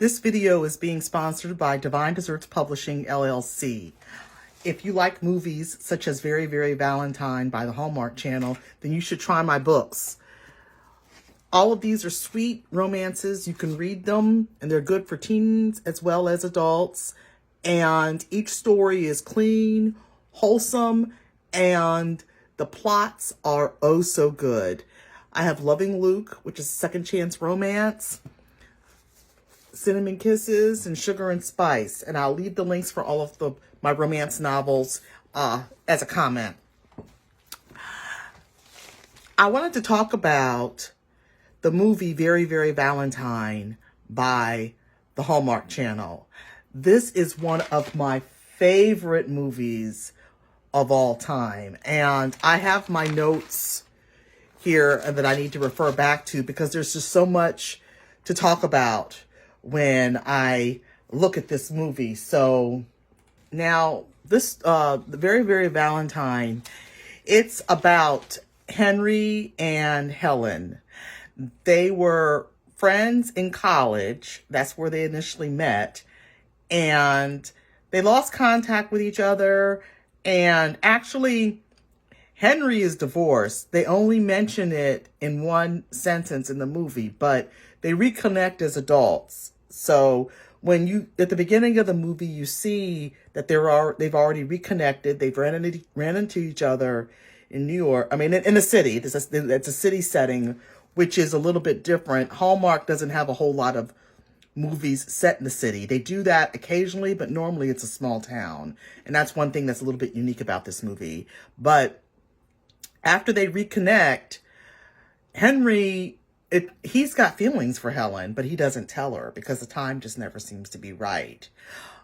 This video is being sponsored by Divine Desserts Publishing, LLC. If you like movies such as Very Very Valentine by the Hallmark Channel, then you should try my books. All of these are sweet romances. You can read them, and they're good for teens as well as adults. And each story is clean, wholesome, and the plots are oh so good. I have Loving Luke, which is second chance romance, Cinnamon Kisses, and Sugar and Spice. And I'll leave the links for all of my romance novels as a comment. I wanted to talk about the movie Very Very Valentine by the Hallmark Channel. This is one of my favorite movies of all time. And I have my notes here that I need to refer back to because there's just so much to talk about when I look at this movie. So now this, the Very Very Valentine, it's about Henry and Helen. They were friends in college. That's where they initially met. And they lost contact with each other. And actually, Henry is divorced. They only mention it in one sentence in the movie, but they reconnect as adults. So when you, at the beginning of the movie, you see that they've already reconnected. They've ran into each other in New York. I mean, in the city. It's a city setting, which is a little bit different. Hallmark doesn't have a whole lot of movies set in the city. They do that occasionally, but normally it's a small town. And that's one thing that's a little bit unique about this movie. But after they reconnect, Henry, he's got feelings for Helen, but he doesn't tell her because the time just never seems to be right.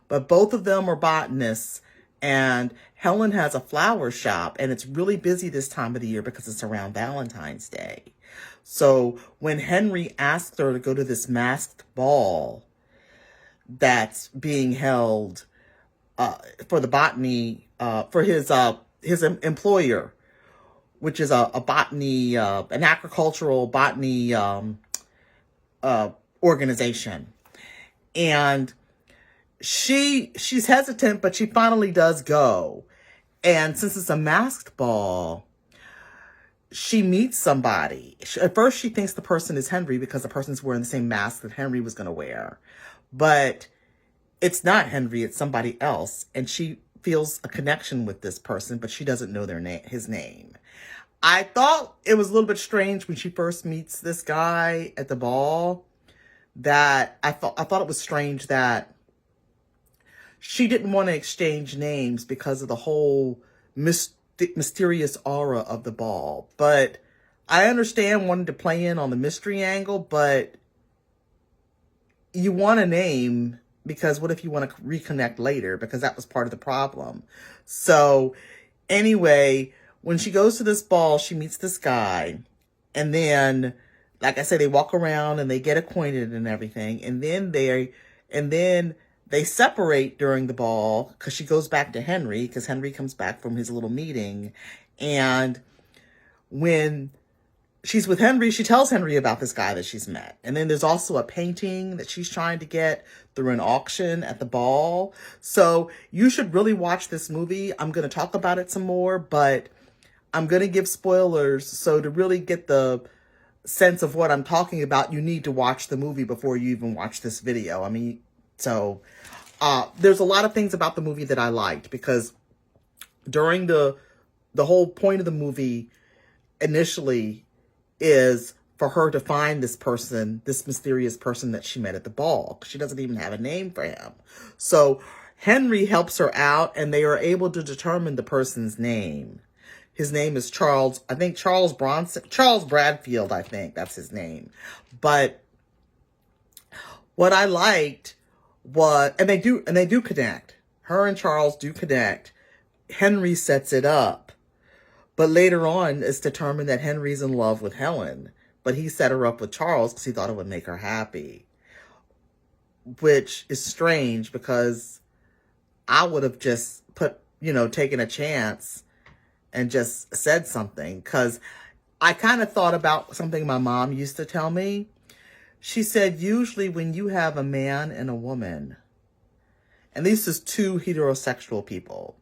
But both of them are botanists, and Helen has a flower shop, and it's really busy this time of the year because it's around Valentine's Day. So when Henry asks her to go to this masked ball that's being held for the botany, for his employer, which is a botany, an agricultural botany organization. And she's hesitant, but she finally does go. And since it's a masked ball, she meets somebody. At first, she thinks the person is Henry because the person's wearing the same mask that Henry was going to wear. But it's not Henry, it's somebody else. And she feels a connection with this person, but she doesn't know his name. I thought it was a little bit strange when she first meets this guy at the ball, that I thought it was strange that she didn't want to exchange names because of the whole mysterious aura of the ball. But I understand wanting to play in on the mystery angle, but you want a name because what if you want to reconnect later? Because that was part of the problem. So anyway, when she goes to this ball, she meets this guy. And then, like I said, they walk around and they get acquainted and everything. And then they separate during the ball because she goes back to Henry because Henry comes back from his little meeting. And when she's with Henry, she tells Henry about this guy that she's met. And then there's also a painting that she's trying to get through an auction at the ball. So you should really watch this movie. I'm going to talk about it some more, but I'm going to give spoilers. So to really get the sense of what I'm talking about, you need to watch the movie before you even watch this video. I mean, so there's a lot of things about the movie that I liked because during the whole point of the movie initially is for her to find this person, this mysterious person that she met at the ball. She doesn't even have a name for him. So Henry helps her out and they are able to determine the person's name. His name is Charles Bradfield, I think that's his name. But what I liked was, and they do connect. Her and Charles do connect. Henry sets it up. But later on, it's determined that Henry's in love with Helen. But he set her up with Charles because he thought it would make her happy. Which is strange because I would have just taken a chance and just said something. Because I kind of thought about something my mom used to tell me. She said, usually when you have a man and a woman, and this is two heterosexual people,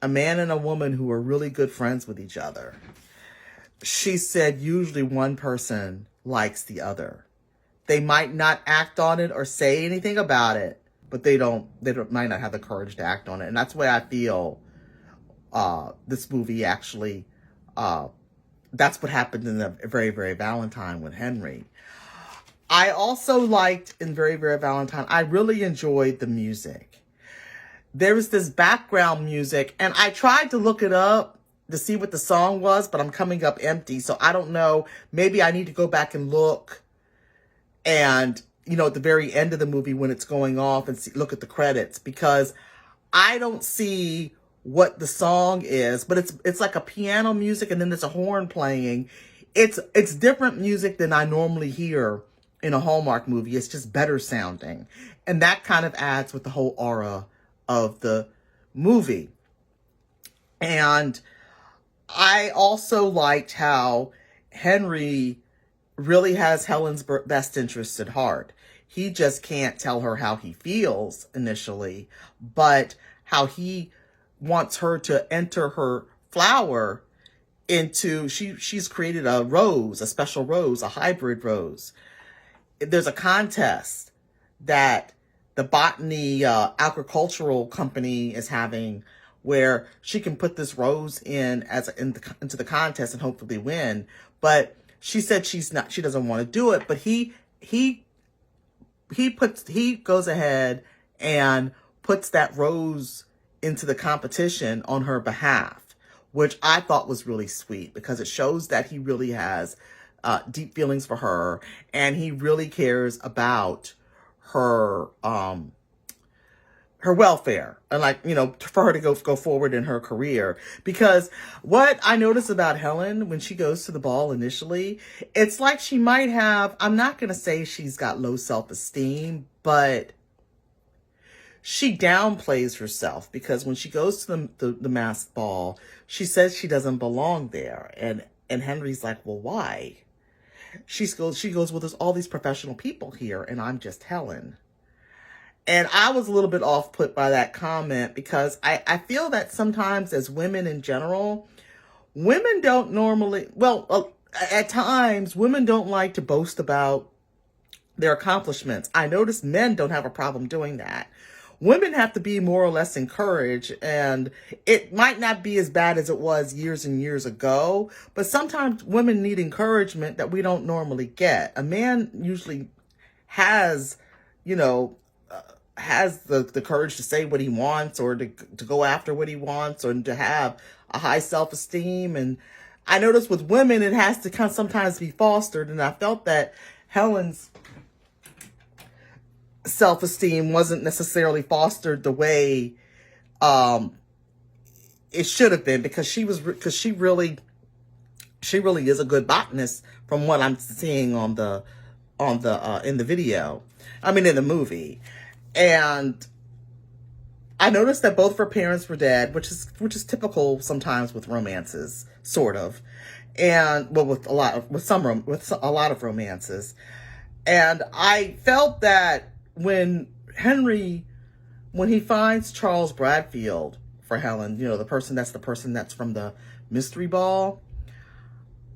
a man and a woman who are really good friends with each other, she said usually one person likes the other. They might not act on it or say anything about it, but they might not have the courage to act on it. And that's why I feel this movie actually, that's what happened in the Very Very Valentine with Henry. I also liked in Very Very Valentine, I really enjoyed the music. There was this background music, and I tried to look it up to see what the song was, but I'm coming up empty, so I don't know. Maybe I need to go back and look, and, you know, at the very end of the movie when it's going off and look at the credits, because I don't see what the song is, but it's like a piano music, and then there's a horn playing. It's different music than I normally hear in a Hallmark movie. It's just better sounding. And that kind of adds with the whole aura of the movie. And I also liked how Henry really has Helen's best interests at heart. He just can't tell her how he feels initially, but how he wants her to enter her flower into, she's created a rose, a special rose, a hybrid rose. There's a contest that the botany agricultural company is having, where she can put this rose into the contest and hopefully win. But she said she doesn't want to do it. But he goes ahead and puts that rose into the competition on her behalf, which I thought was really sweet, because it shows that he really has deep feelings for her, and he really cares about her her welfare, and, like, you know, for her to go forward in her career. Because what I notice about Helen when she goes to the ball initially, it's like she might have, I'm not going to say she's got low self-esteem, but she downplays herself, because when she goes to the masked ball, she says she doesn't belong there. And Henry's like, well, why? She goes, well, there's all these professional people here, and I'm just Helen. And I was a little bit off-put by that comment, because I feel that sometimes as women in general, women don't normally, well, at times, women don't like to boast about their accomplishments. I notice men don't have a problem doing that. Women have to be more or less encouraged, and it might not be as bad as it was years and years ago, but sometimes women need encouragement that we don't normally get. A man usually has, you know, has the courage to say what he wants, or to go after what he wants, or to have a high self-esteem. And I notice with women, it has to kind of sometimes be fostered, and I felt that Helen's self-esteem wasn't necessarily fostered the way it should have been, because she really is a good botanist from what I'm seeing in the video. I mean, in the movie. And I noticed that both of her parents were dead, which is typical sometimes with romances, sort of. And well, with a lot of romances. And I felt that when he finds Charles Bradfield for Helen, you know, the person that's from the mystery ball,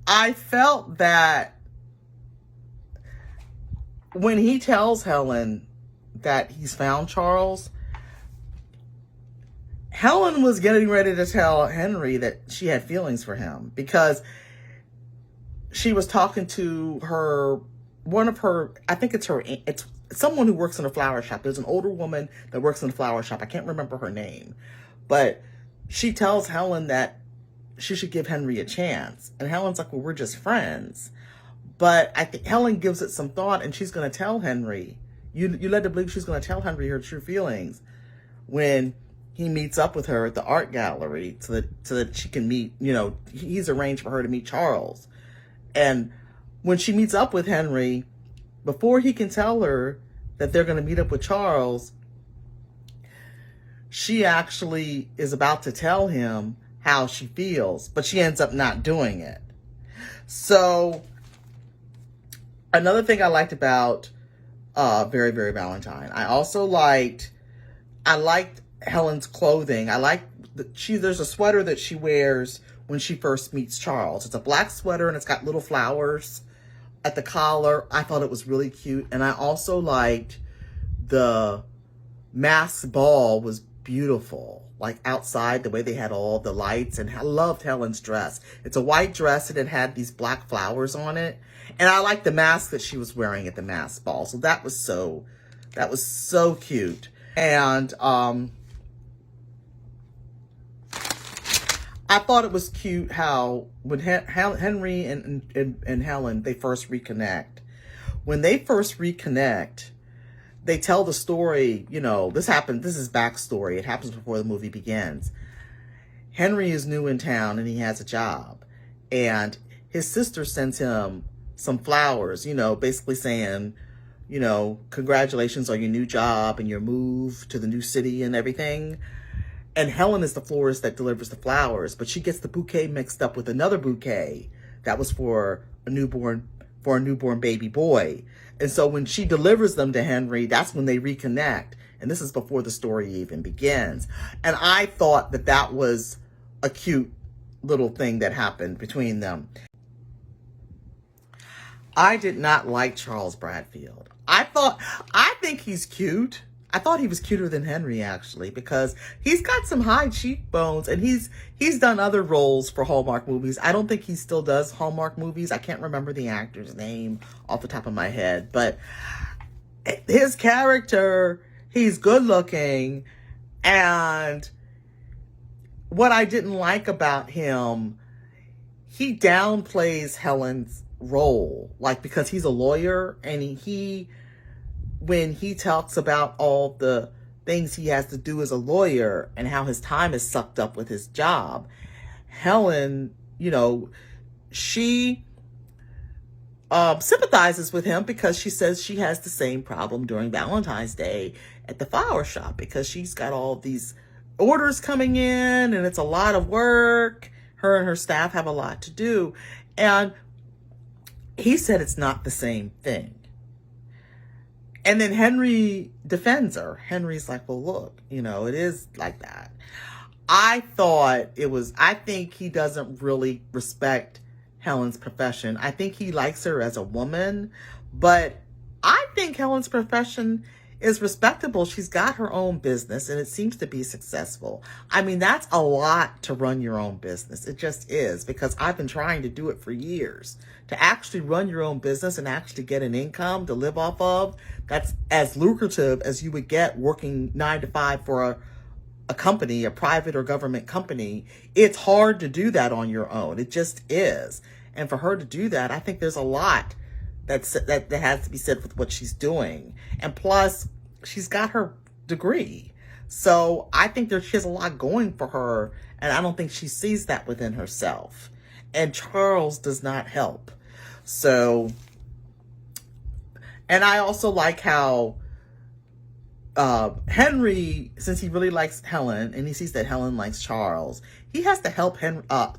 I felt that when he tells Helen that he's found Charles, Helen was getting ready to tell Henry that she had feelings for him, because she was talking to I think it's someone who works in a flower shop. There's an older woman that works in a flower shop. I can't remember her name, but she tells Helen that she should give Henry a chance. And Helen's like, well, we're just friends. But I think Helen gives it some thought, and she's going to tell Henry, you led to believe she's going to tell Henry her true feelings when he meets up with her at the art gallery, so that she can meet, you know, he's arranged for her to meet Charles. And when she meets up with Henry, before he can tell her that they're going to meet up with Charles, she actually is about to tell him how she feels, but she ends up not doing it. So Another thing I liked about Very Very Valentine, I liked Helen's clothing. I like there's a sweater that she wears when she first meets Charles. It's a black sweater and it's got little flowers at the collar. I thought it was really cute. And I also liked the masked ball was beautiful. Like outside, the way they had all the lights, and I loved Helen's dress. It's a white dress and it had these black flowers on it. And I liked the mask that she was wearing at the masked ball. So that was so cute. And I thought it was cute how when Henry and Helen, they first reconnect. When they first reconnect, they tell the story, you know, this is backstory. It happens before the movie begins. Henry is new in town and he has a job. And his sister sends him some flowers, you know, basically saying, you know, congratulations on your new job and your move to the new city and everything. And Helen is the florist that delivers the flowers, but she gets the bouquet mixed up with another bouquet that was for a newborn baby boy. And so when she delivers them to Henry, that's when they reconnect. And this is before the story even begins. And I thought that was a cute little thing that happened between them. I did not like Charles Bradfield. I think he's cute. I thought he was cuter than Henry, actually, because he's got some high cheekbones and he's done other roles for Hallmark movies. I don't think he still does Hallmark movies. I can't remember the actor's name off the top of my head, but his character, he's good looking. And what I didn't like about him, he downplays Helen's role, like, because he's a lawyer and when he talks about all the things he has to do as a lawyer and how his time is sucked up with his job, Helen, you know, she sympathizes with him because she says she has the same problem during Valentine's Day at the flower shop because she's got all these orders coming in and it's a lot of work. Her and her staff have a lot to do. And he said it's not the same thing. And then Henry defends her. Henry's like, well, look, you know, it is like that. I think he doesn't really respect Helen's profession. I think he likes her as a woman, but I think Helen's profession is respectable. She's got her own business and it seems to be successful. I mean, that's a lot to run your own business. It just is, because I've been trying to do it for years. To actually run your own business and actually get an income to live off of, that's as lucrative as you would get working 9 to 5 for a company, a private or government company. It's hard to do that on your own. It just is. And for her to do that, I think there's a lot that has to be said with what she's doing. And plus, she's got her degree. So I think she has a lot going for her, and I don't think she sees that within herself. And Charles does not help. So, and I also like how Henry, since he really likes Helen and he sees that Helen likes Charles, he has to help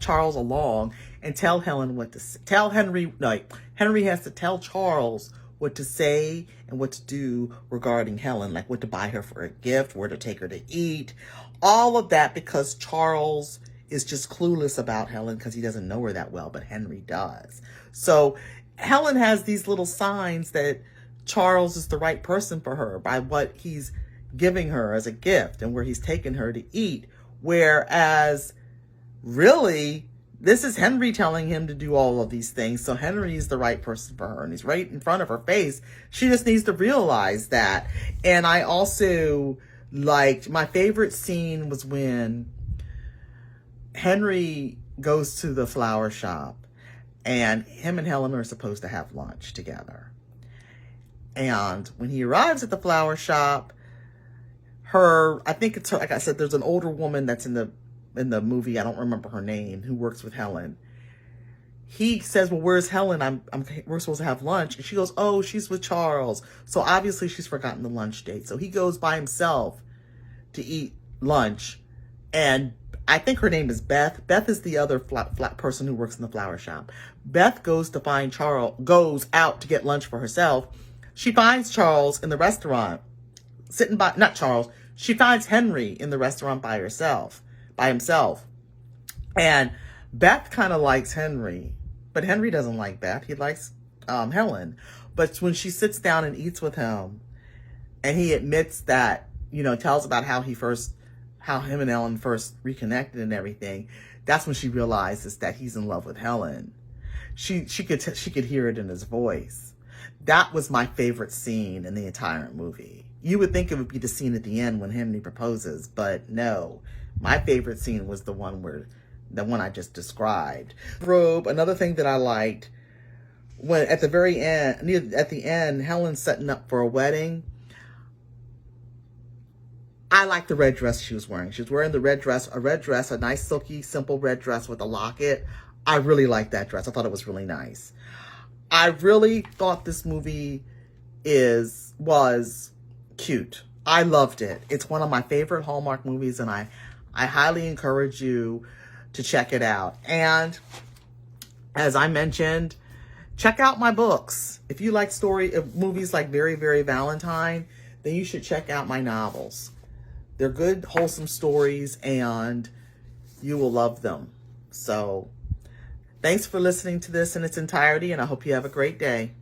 Charles along and tell Helen what to tell Henry. Like, Henry has to tell Charles what to say and what to do regarding Helen, like what to buy her for a gift, where to take her to eat, all of that, because Charles is just clueless about Helen because he doesn't know her that well, but Henry does. So Helen has these little signs that Charles is the right person for her by what he's giving her as a gift and where he's taking her to eat. Whereas really, this is Henry telling him to do all of these things. So Henry is the right person for her and he's right in front of her face. She just needs to realize that. And I also liked, my favorite scene was when Henry goes to the flower shop and him and Helen are supposed to have lunch together. And when he arrives at the flower shop, I think it's her, like I said, there's an older woman that's in the movie, I don't remember her name, who works with Helen. He says, well, where's Helen? We're supposed to have lunch. And she goes, oh, she's with Charles. So obviously she's forgotten the lunch date. So he goes by himself to eat lunch. And I think her name is Beth. Beth is the other flat person who works in the flower shop. Beth goes to find Charles, goes out to get lunch for herself. She finds Charles in the restaurant, sitting by, not Charles, she finds Henry in the restaurant by himself. And Beth kind of likes Henry, but Henry doesn't like Beth. He likes Helen. But when she sits down and eats with him, and he admits that, tells about how him and Ellen first reconnected and everything, that's when she realizes that he's in love with Helen. She could hear it in his voice. That was my favorite scene in the entire movie. You would think it would be the scene at the end when Henry proposes, but no. My favorite scene was the one I just described. Robe, another thing that I liked, when at the end, Helen's setting up for a wedding. I like the red dress she was wearing. She was wearing a red dress, a nice silky, simple red dress with a locket. I really liked that dress. I thought it was really nice. I really thought this movie was cute. I loved it. It's one of my favorite Hallmark movies, and I highly encourage you to check it out. And as I mentioned, check out my books. If you like movies like Very Very Valentine, then you should check out my novels. They're good, wholesome stories, and you will love them. So, thanks for listening to this in its entirety, and I hope you have a great day.